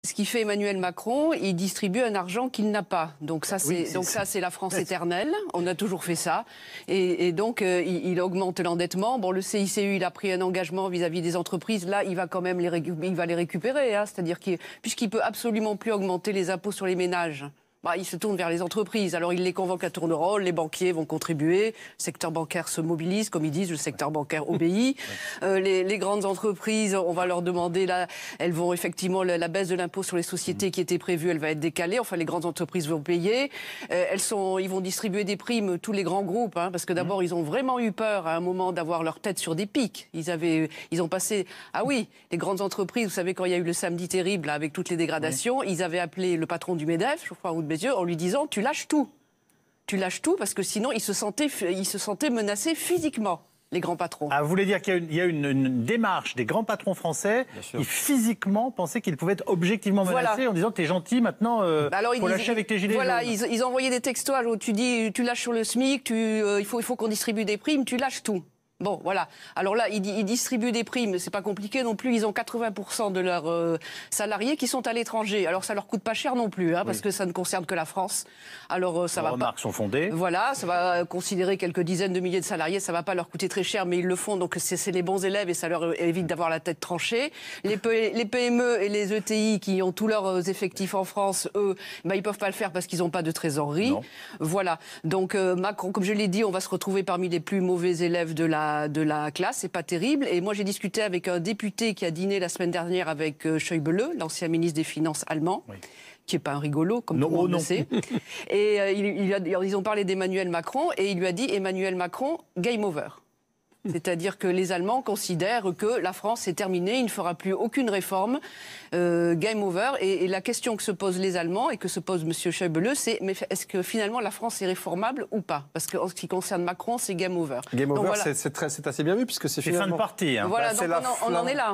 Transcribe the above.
Ce qui fait Emmanuel Macron, il distribue un argent qu'il n'a pas. Donc ça, c'est la France éternelle. On a toujours fait ça. Et donc, il augmente l'endettement. Bon, le CICE, il a pris un engagement vis-à-vis des entreprises. Là, il va quand même les récupérer. Hein. C'est-à-dire puisqu'il peut absolument plus augmenter les impôts sur les ménages. Il se tourne vers les entreprises. Alors, il les convoque à tour de rôle. Les banquiers vont contribuer. Le secteur bancaire se mobilise, comme ils disent. Le secteur bancaire obéit. Les grandes entreprises, on va leur demander, là, elles vont effectivement, la baisse de l'impôt sur les sociétés qui était prévue, elle va être décalée. Enfin, les grandes entreprises vont payer. Ils vont distribuer des primes, tous les grands groupes, hein, parce que d'abord, ils ont vraiment eu peur à un moment d'avoir leur tête sur des pics. Ils ont passé... Ah oui, les grandes entreprises, vous savez, quand il y a eu le samedi terrible, là, avec toutes les dégradations, ils avaient appelé le patron du MEDEF, je crois, ou de en lui disant tu lâches tout. Tu lâches tout parce que sinon ils se sentaient menacés physiquement, les grands patrons. Ah, vous voulez dire qu'il y a une démarche des grands patrons français qui physiquement pensaient qu'ils pouvaient être objectivement menacés en disant t'es gentil maintenant, faut lâcher avec tes gilets jaunes. Voilà, ils envoyaient des textos où tu dis tu lâches sur le SMIC, il faut qu'on distribue des primes, tu lâches tout. Bon, voilà. Alors là, ils distribuent des primes. C'est pas compliqué non plus. Ils ont 80% de leurs salariés qui sont à l'étranger. Alors ça leur coûte pas cher non plus, hein, parce que ça ne concerne que la France. Alors ça va pas. Les remarques sont fondées. Voilà, ça va considérer quelques dizaines de milliers de salariés. Ça va pas leur coûter très cher, mais ils le font. Donc c'est les bons élèves et ça leur évite d'avoir la tête tranchée. Les PME et les ETI qui ont tous leurs effectifs en France, eux, ils peuvent pas le faire parce qu'ils ont pas de trésorerie. Non. Voilà. Donc Macron, comme je l'ai dit, on va se retrouver parmi les plus mauvais élèves de la classe, c'est pas terrible. Et moi, j'ai discuté avec un député qui a dîné la semaine dernière avec Schäuble, l'ancien ministre des Finances allemand, qui n'est pas un rigolo, comme tout le monde le sait. Et ils ont parlé d'Emmanuel Macron, et il lui a dit, Emmanuel Macron, game over. C'est-à-dire que les Allemands considèrent que la France est terminée, il ne fera plus aucune réforme, game over. Et la question que se posent les Allemands et que se pose M. Schäuble, c'est mais est-ce que finalement la France est réformable ou pas? Parce qu'en ce qui concerne Macron, c'est game over. Game over, voilà. C'est assez bien vu puisque c'est finalement... fin de partie. Hein. Voilà, donc on en est là.